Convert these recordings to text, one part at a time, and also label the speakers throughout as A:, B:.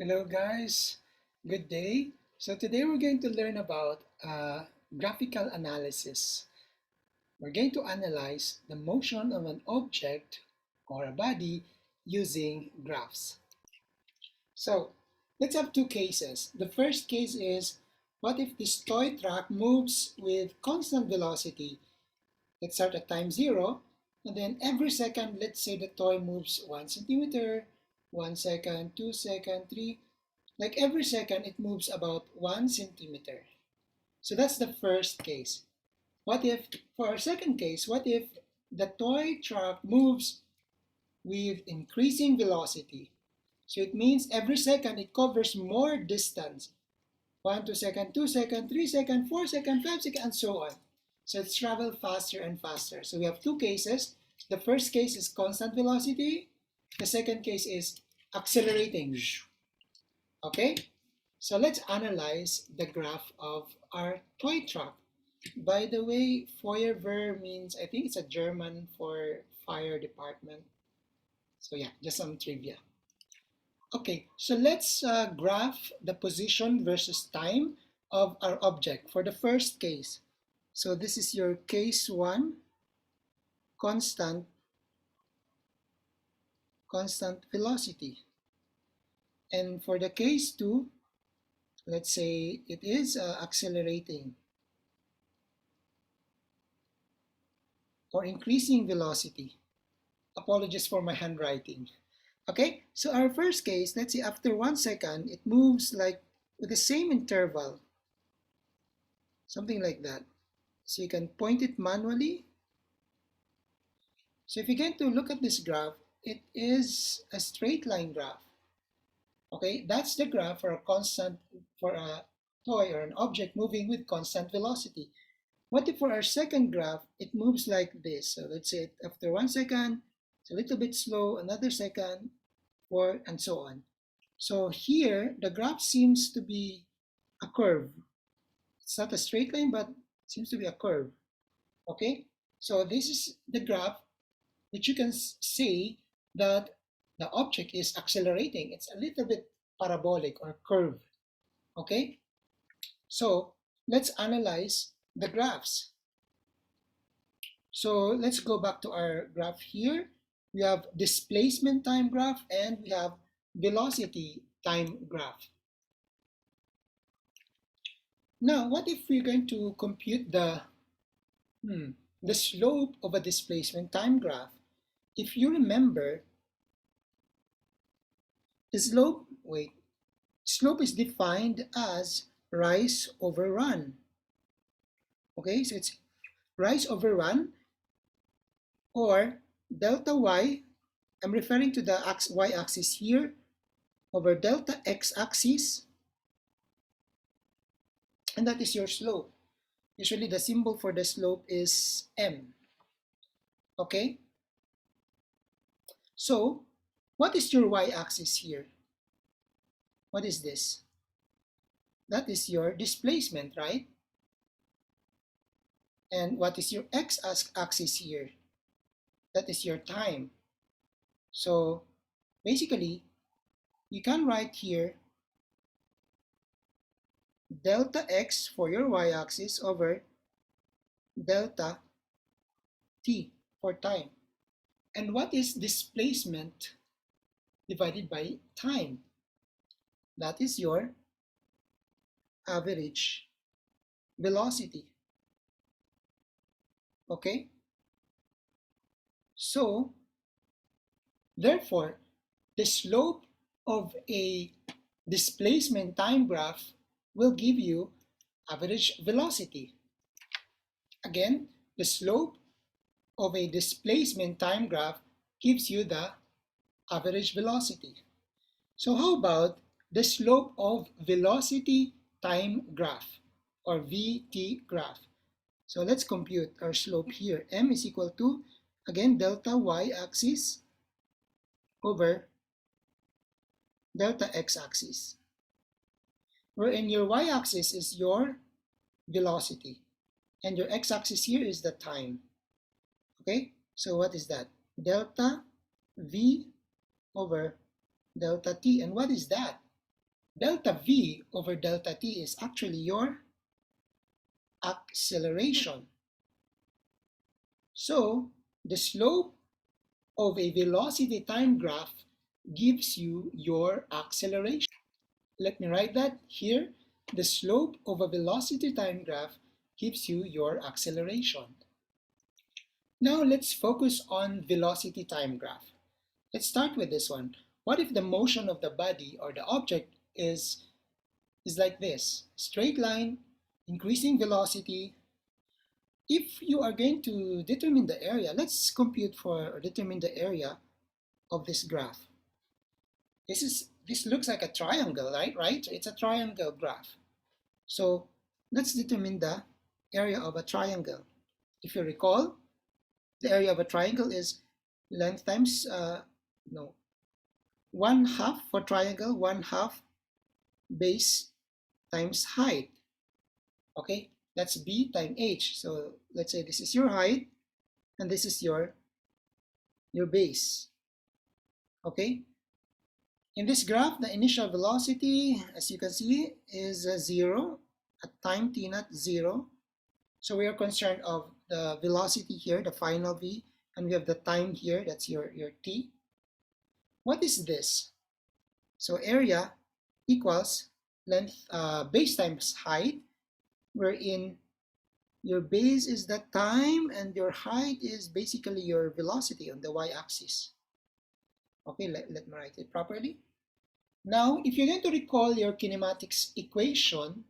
A: Hello guys, good day. So today we're going to learn about graphical analysis. We're going to analyze the motion of an object or a body using graphs. So let's have two cases. The first case is, what if this toy truck moves with constant velocity? Let's start at time 0, and then every second, let's say the toy moves 1 centimeter, 1 second, 2 second, 3. Like every second, it moves about 1 centimeter. So that's the first case. What if, for our second case, what if the toy truck moves with increasing velocity? So it means every second it covers more distance. 1, 2 second, 2 second, 3 second, 4 second, 5 second, and so on. So it's travel faster and faster. So we have two cases. The first case is constant velocity. The second case is accelerating. Okay? So let's analyze the graph of our toy truck. By the way, Feuerwehr means, I think it's a German for fire department. So yeah, just some trivia. Okay, so let's graph the position versus time of our object for the first case. So this is your case 1, constant velocity. And for the case 2, let's say it is accelerating or increasing velocity. Apologies for my handwriting. Okay, so our first case, let's say after 1 second, it moves like with the same interval, something like that. So you can point it manually. So if you get to look at this graph, it is a straight line graph. Okay, that's the graph for a toy or an object moving with constant velocity. What if for our second graph, it moves like this? So let's say after 1 second, it's a little bit slow, another second, and so on. So here, the graph seems to be a curve. It's not a straight line, but it seems to be a curve. Okay, so this is the graph which you can say that the object is accelerating. It's a little bit parabolic or curved. Okay, so let's analyze the graphs. So let's go back to our graph here. We have displacement time graph and we have velocity time graph. Now, what if we're going to compute the slope of a displacement time graph? If you remember, the slope is defined as rise over run. Okay, so it's rise over run, or delta y, I'm referring to the y-axis here, over delta x-axis, and that is your slope. Usually the symbol for the slope is m. Okay, so what is your y-axis here? What is this? That is your displacement, right? And what is your x-axis here? That is your time. So basically, you can write here delta x for your y-axis over delta t for time. And what is displacement divided by time? That is your average velocity. Okay? So, therefore, the slope of a displacement time graph will give you average velocity. Again, the slope of a displacement time graph gives you the average velocity. So how about the slope of velocity time graph or VT graph? So let's compute our slope here. M is equal to, again, delta y-axis over delta x-axis, wherein your y-axis is your velocity and your x-axis here is the time. Okay, so what is that? Delta V over delta t. And what is that? Delta V over delta T is actually your acceleration. So the slope of a velocity time graph gives you your acceleration. Let me write that here. The slope of a velocity time graph gives you your acceleration. Now let's focus on velocity time graph. Let's start with this one. What if the motion of the body or the object is like this? Straight line, increasing velocity. If you are going to determine the area, let's compute for or determine the area of this graph. This looks like a triangle, right? It's a triangle graph. So let's determine the area of a triangle. If you recall, the area of a triangle is length times no 1/2 for triangle, 1/2 base times height. Okay, that's b times h. So let's say this is your height and this is your base. Okay, in this graph, the initial velocity, as you can see, is 0 at time t naught 0. So we are concerned of the velocity here, the final v, and we have the time here, that's your t. What is this? So area equals length, base times height, wherein your base is the time and your height is basically your velocity on the y-axis. Okay, let me write it properly. Now, if you're going to recall your kinematics equation,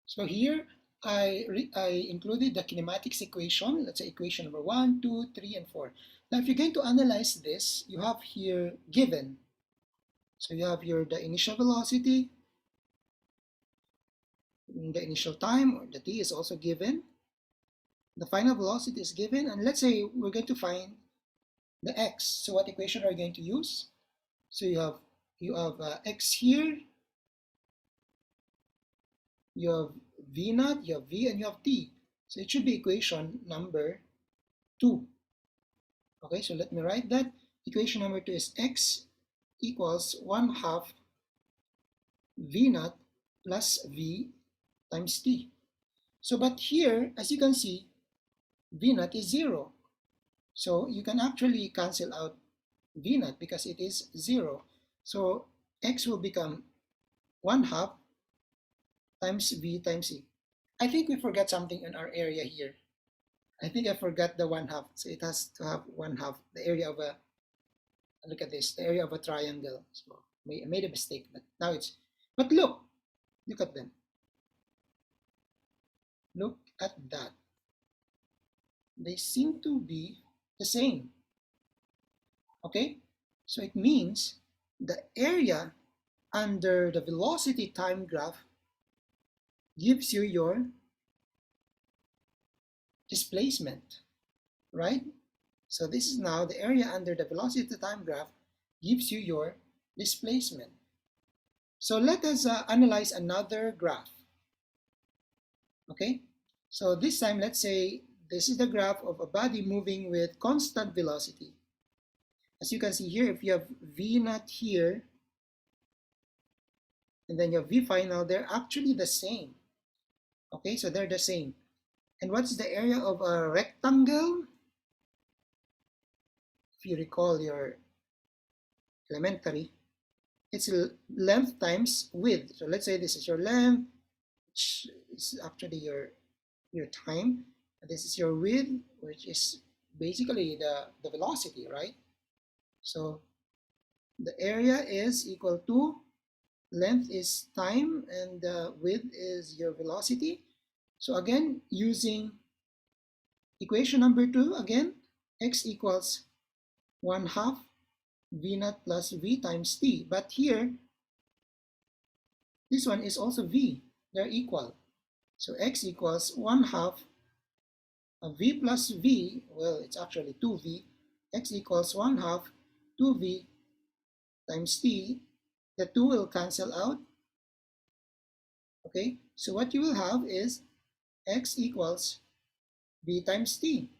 A: so here I included the kinematics equation. Let's say equation number 1, 2, 3, and 4. Now, if you're going to analyze this, you have here given. So you have the initial velocity, the initial time, or the t is also given. The final velocity is given, and let's say we're going to find the x. So what equation are you going to use? So you have x here, you have v naught, you have v, and you have t. So it should be equation number 2. Okay, so let me write that. Equation number 2 is x equals 1/2 v naught plus v times t. So but here, as you can see, v naught is 0. So you can actually cancel out v naught because it is 0. So x will become 1/2 times v times c. I think we forgot something in our area here. I think I forgot the 1/2. So it has to have 1/2, the area of a, look at this, the area of a triangle. So I made a mistake, but now but look at them. Look at that. They seem to be the same. Okay, so it means the area under the velocity time graph gives you your displacement, right? So this is now the area under the velocity time graph gives you your displacement. So let us analyze another graph. Okay, so this time let's say this is the graph of a body moving with constant velocity. As you can see here, if you have v naught here and then you have v final, they're actually the same. Okay, so they're the same. And what's the area of a rectangle? If you recall your elementary, it's length times width. So let's say this is your length, which is actually your time. And this is your width, which is basically the velocity, right? So the area is equal to length is time and width is your velocity. So again, using equation number 2, again, x equals 1/2 v naught plus v times t. But here, this one is also v. They're equal. So x equals 1/2 v plus v. Well, it's actually 2v. X equals 1/2 2v times t. The 2 will cancel out. Okay, so what you will have is x equals v times t.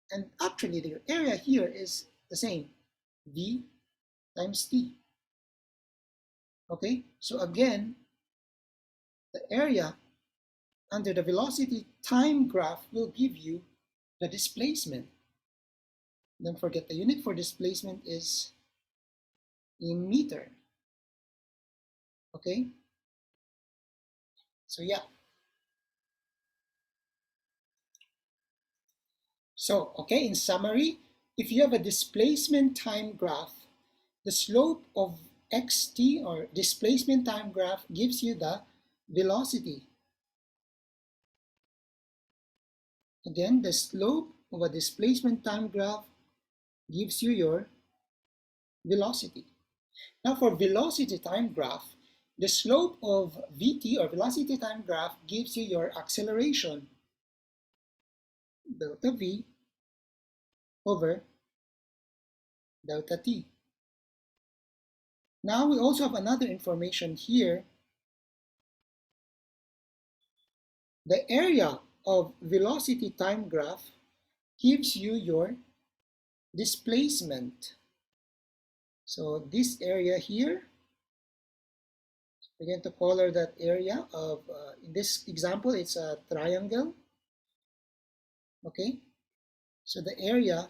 A: And actually, the area here is the same, v times t. Okay, so again, the area under the velocity time graph will give you the displacement. Don't forget the unit for displacement is in meter. Okay, so yeah. So, okay, in summary, if you have a displacement time graph, the slope of xt or displacement time graph gives you the velocity. Again, the slope of a displacement time graph gives you your velocity. Now for velocity time graph, the slope of vt or velocity time graph gives you your acceleration, delta v over delta t. Now we also have another information here. The area of velocity time graph gives you your displacement. So this area here, we're going to color that area of, in this example, it's a triangle. Okay, so the area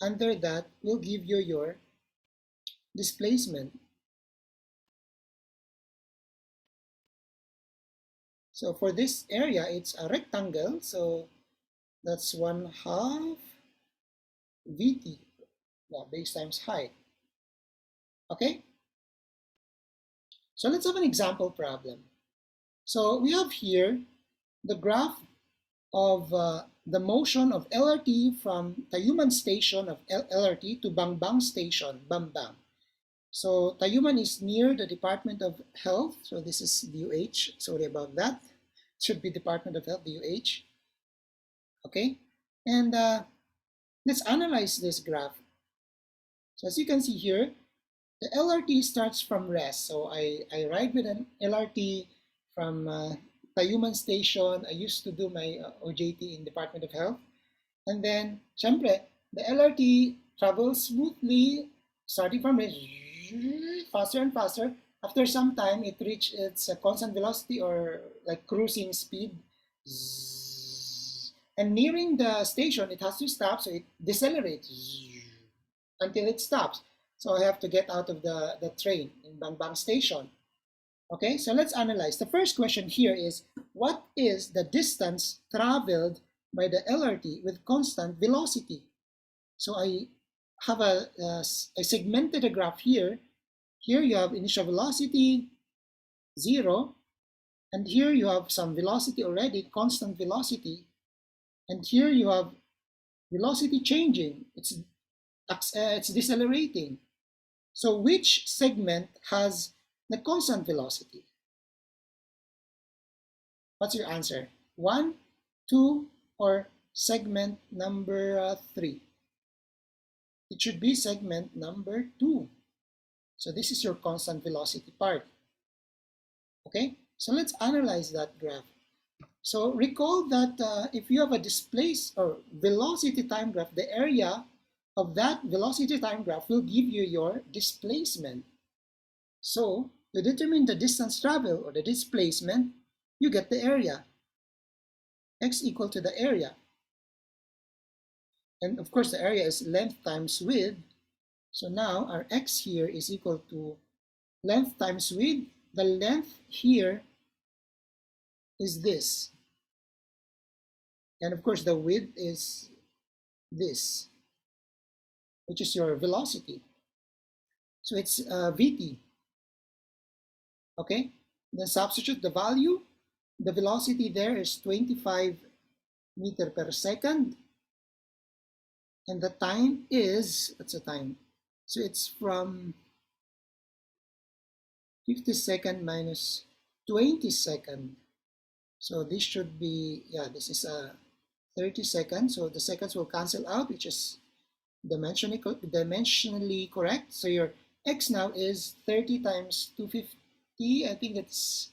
A: under that will give you your displacement. So for this area, it's a rectangle, so that's 1/2 VT, base times height. Okay, so let's have an example problem. So we have here the graph of the motion of LRT from Tayuman Station of LRT to Bangbang Station, Bambang. So Tayuman is near the Department of Health, so this is DUH, sorry about that. It should be Department of Health, DUH. Okay, and let's analyze this graph. So as you can see here, the LRT starts from rest. So I ride with an LRT from Tayuman Station. I used to do my OJT in Department of Health. And then, syempre, the LRT travels smoothly, starting from rest, faster and faster. After some time, it reaches its constant velocity or like cruising speed. And nearing the station, it has to stop, so it decelerates until it stops. So I have to get out of the train in Bangbang Station. Okay, so let's analyze. The first question here is, what is the distance traveled by the LRT with constant velocity? So I have I segmented a graph here. Here you have initial velocity, 0. And here you have some velocity already, constant velocity. And here you have velocity changing. It's decelerating. So which segment has the constant velocity? What's your answer? 1, 2, or segment number 3? It should be segment number 2. So this is your constant velocity part. Okay, so let's analyze that graph. So recall that if you have a displacement or velocity time graph, the area of that velocity time graph will give you your displacement. So to determine the distance traveled or the displacement, you get the area. X equal to the area. And of course, the area is length times width. So now our X here is equal to length times width. The length here is this. And of course, the width is this, which is your velocity. So it's Vt. Okay, then substitute the value. The velocity there is 25 meter per second. And the time is, what's the time? So it's from 50 second minus 20 second. So this should be, yeah, this is a 30 seconds. So the seconds will cancel out, which is dimensionally correct. So your X now is 30 times 250. I think it's,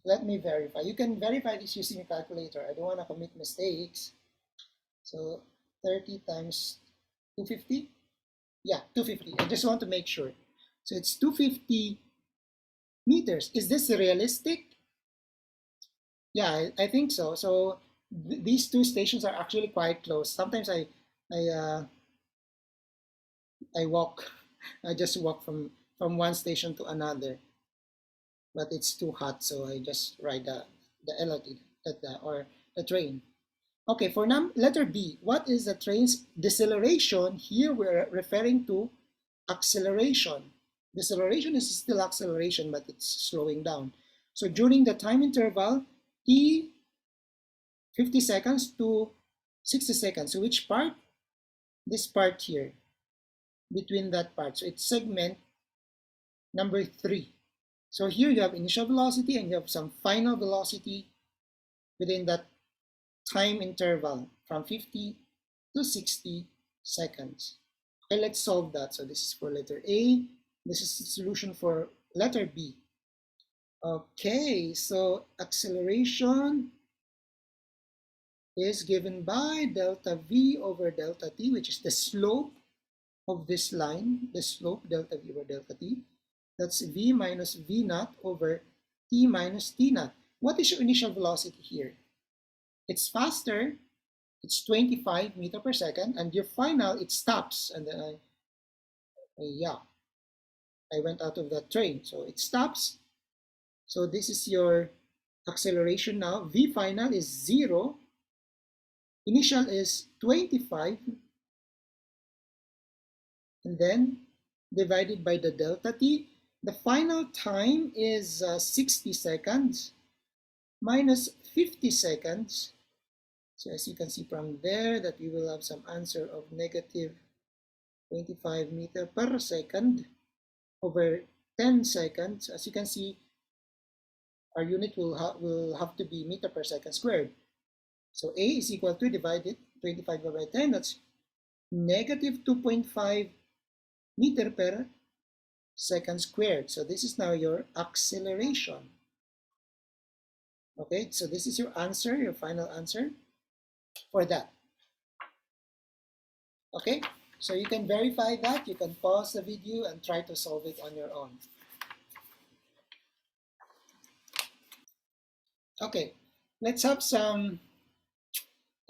A: let me verify. You can verify this using a calculator. I don't want to commit mistakes. So 30 times 250. Yeah, 250. I just want to make sure. So it's 250 meters. Is this realistic? Yeah, I think so. So these two stations are actually quite close. Sometimes I uh, I walk, I just walk from one station to another, but it's too hot, so I just ride the LRT or the train. Okay, for letter B, what is the train's deceleration? Here we're referring to acceleration. Deceleration is still acceleration, but it's slowing down. So during the time interval, T 50 seconds to 60 seconds. So which part? This part here, between that part. So it's segment number 3. So here you have initial velocity and you have some final velocity within that time interval from 50 to 60 seconds. Okay, let's solve that. So this is for letter A. This is the solution for letter B. Okay, so acceleration is given by delta V over delta T, which is the slope of this line, the slope delta V over delta T. That's V minus V naught over T minus T naught. What is your initial velocity here? It's faster. It's 25 meter per second, and your final, it stops. And then yeah, I went out of that train. So it stops. So this is your acceleration now. V final is 0. Initial is 25. And then divided by the delta t. The final time is 60 seconds minus 50 seconds. So as you can see from there that we will have some answer of negative 25 meter per second over 10 seconds. As you can see, our unit will have to be meter per second squared. So A is equal to divided 25 by 10. That's negative 2.5 meter per second squared. So this is now your acceleration. Okay, so this is your answer, your final answer for that. Okay, so you can verify that. You can pause the video and try to solve it on your own. Okay, let's have some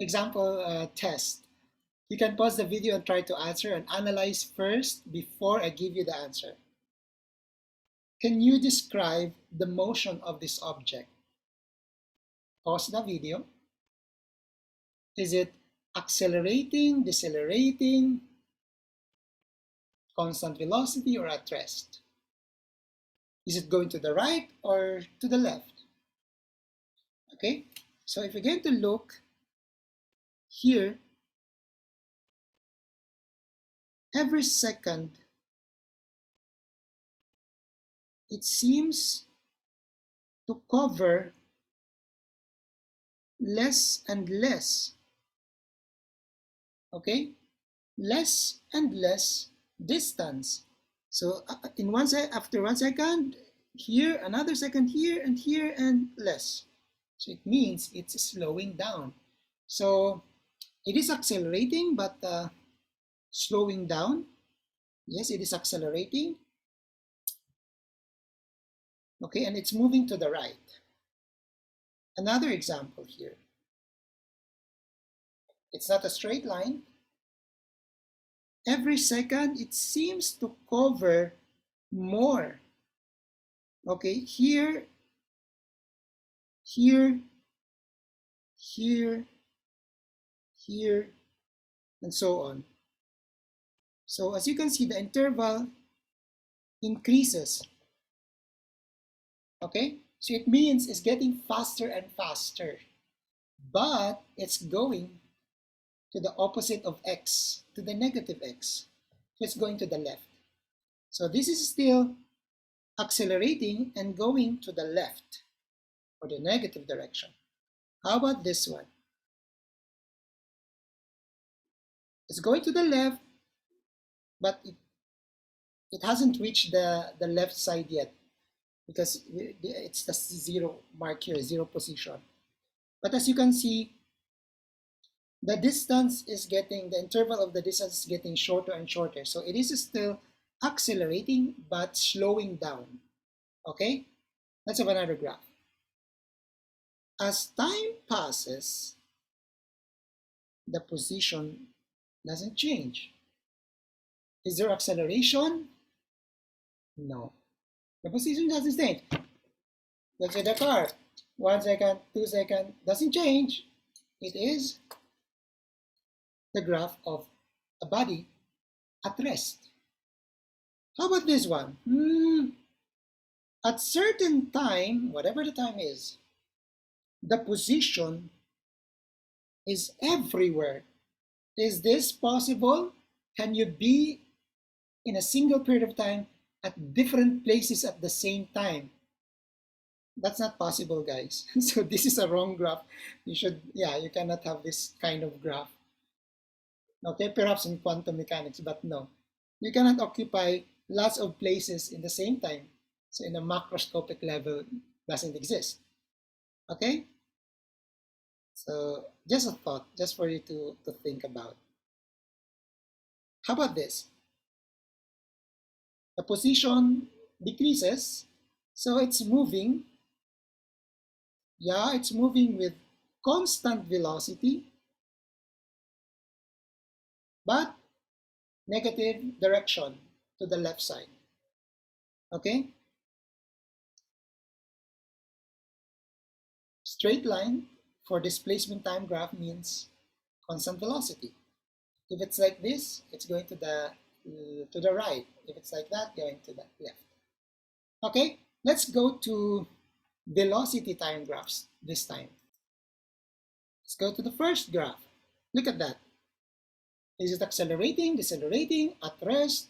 A: example test. You can pause the video and try to answer and analyze first before I give you the answer. Can you describe the motion of this object? Pause the video. Is it accelerating, decelerating, constant velocity, or at rest? Is it going to the right or to the left? Okay, so if you're going to look here, every second, it seems to cover less and less, okay? Less and less distance. So after 1 second, here, another second here, and less. So it means it's slowing down. So it is accelerating, but slowing down. Yes, it is accelerating. Okay, and it's moving to the right. Another example here. It's not a straight line. Every second, it seems to cover more. Okay, here, here, here, here, and so on. So as you can see, the interval increases. Okay, so it means it's getting faster and faster, but it's going to the opposite of x, to the negative x. So it's going to the left. So this is still accelerating and going to the left or the negative direction. How about this one? It's going to the left, but it hasn't reached the left side yet because it's the 0 mark here, 0 position. But as you can see, the interval of the distance is getting shorter and shorter. So it is still accelerating but slowing down. Okay, let's have another graph. As time passes, the position doesn't change. Is there acceleration? No. The position doesn't change. Let's say the car. 1 second, 2 seconds, doesn't change. It is the graph of a body at rest. How about this one? At certain time, whatever the time is, the position is everywhere. Is this possible? Can you be in a single period of time at different places at the same time? That's not possible, guys. So this is a wrong graph. You cannot have this kind of graph. Okay, perhaps in quantum mechanics, but no. You cannot occupy lots of places in the same time. So in a macroscopic level, doesn't exist. Okay? So just a thought, just for you to think about. How about this? The position decreases, so it's moving. Yeah, it's moving with constant velocity, but negative direction to the left side. Okay? Straight line for displacement time graph means constant velocity. If it's like this, it's going to the right. If it's like that, going to the left. Okay, let's go to velocity time graphs this time. Let's go to the first graph. Look at that. Is it accelerating, decelerating, at rest,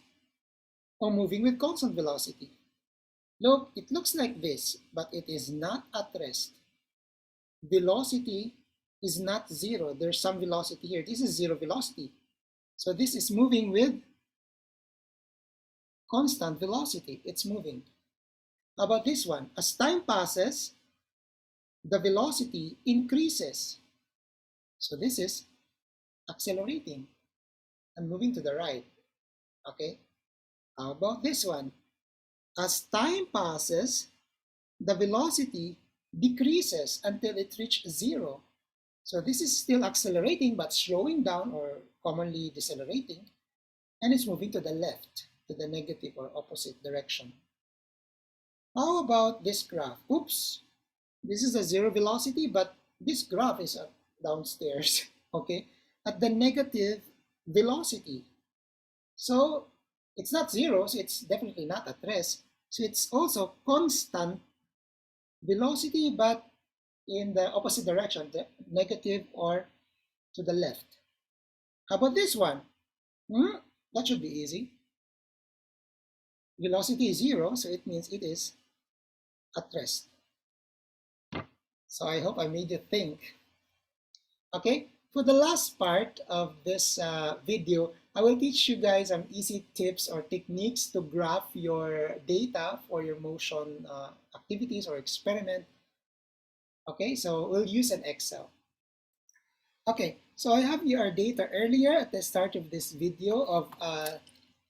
A: or moving with constant velocity? Look, it looks like this, but it is not at rest. Velocity is not zero. There's some velocity here. This is zero velocity. So this is moving with constant velocity. It's moving. How about this one? As time passes, the velocity increases. So this is accelerating and moving to the right. Okay. How about this one? As time passes, the velocity decreases until it reaches zero. So this is still accelerating but slowing down, or commonly decelerating, and it's moving to the left, to the negative or opposite direction. How about this graph? Oops, this is a zero velocity, but this graph is downstairs, okay, at the negative velocity. So it's not zero, so it's definitely not at rest. So it's also constant velocity, but in the opposite direction, the negative or to the left. How about this one? That should be easy. Velocity is zero, so it means it is at rest. So I hope I made you think. Okay, for the last part of this video, I will teach you guys some easy tips or techniques to graph your data for your motion activities or experiment. Okay, so we'll use an Excel. Okay, so I have your data earlier at the start of this video of a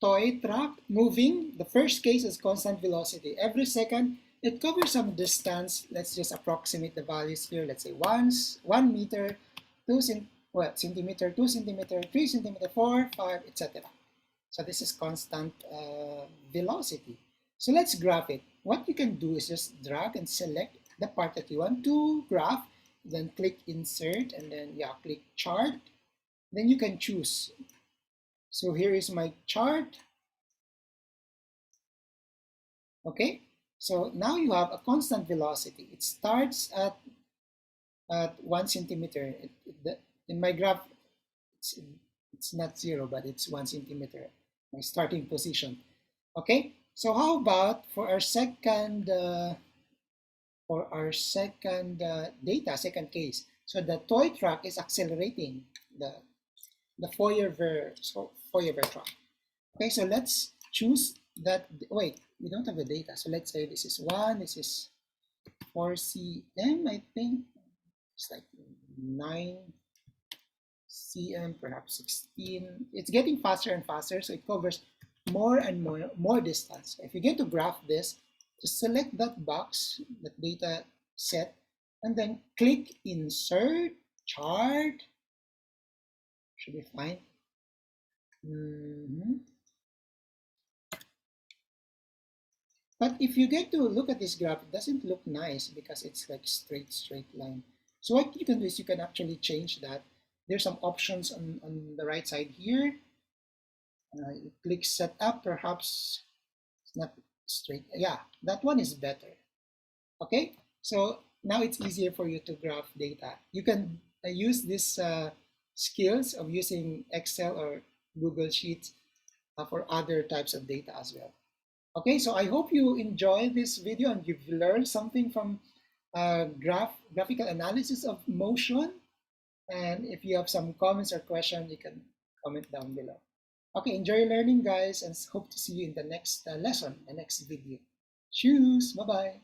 A: toy truck moving. The first case is constant velocity. Every second, it covers some distance. Let's just approximate the values here. Let's say 1 meter, centimeter, 2 centimeter, 3 centimeter, 4, 5, etc. So this is constant velocity. So let's graph it. What you can do is just drag and select the part that you want to graph, then click insert, and then click chart. Then you can choose. So here is my chart. Okay, so now you have a constant velocity. It starts at 1 centimeter. In my graph, it's not zero, but it's 1 centimeter, my starting position. Okay, so how about for our second data, second case? So the toy truck is accelerating, the Fourier truck. Okay, so let's choose that. Wait, we don't have the data. So let's say this is 1, this is 4 cm, I think. It's like 9 cm, perhaps 16. It's getting faster and faster, so it covers more and more distance. If you're going to graph this, just select that box, that data set, and then click Insert Chart. Should be fine. Mhm. But if you get to look at this graph, it doesn't look nice because it's like straight line. So what you can do is you can actually change that. There's some options on the right side here. You click Setup, perhaps it's not straight. Yeah, that one is better. Okay, so now it's easier for you to graph data. You can use these skills of using Excel or Google Sheets for other types of data as well. Okay, so I hope you enjoy this video and you've learned something from graphical analysis of motion. And if you have some comments or questions, you can comment down below. Okay, enjoy learning, guys, and hope to see you in the next lesson, the next video. Cheers, bye-bye.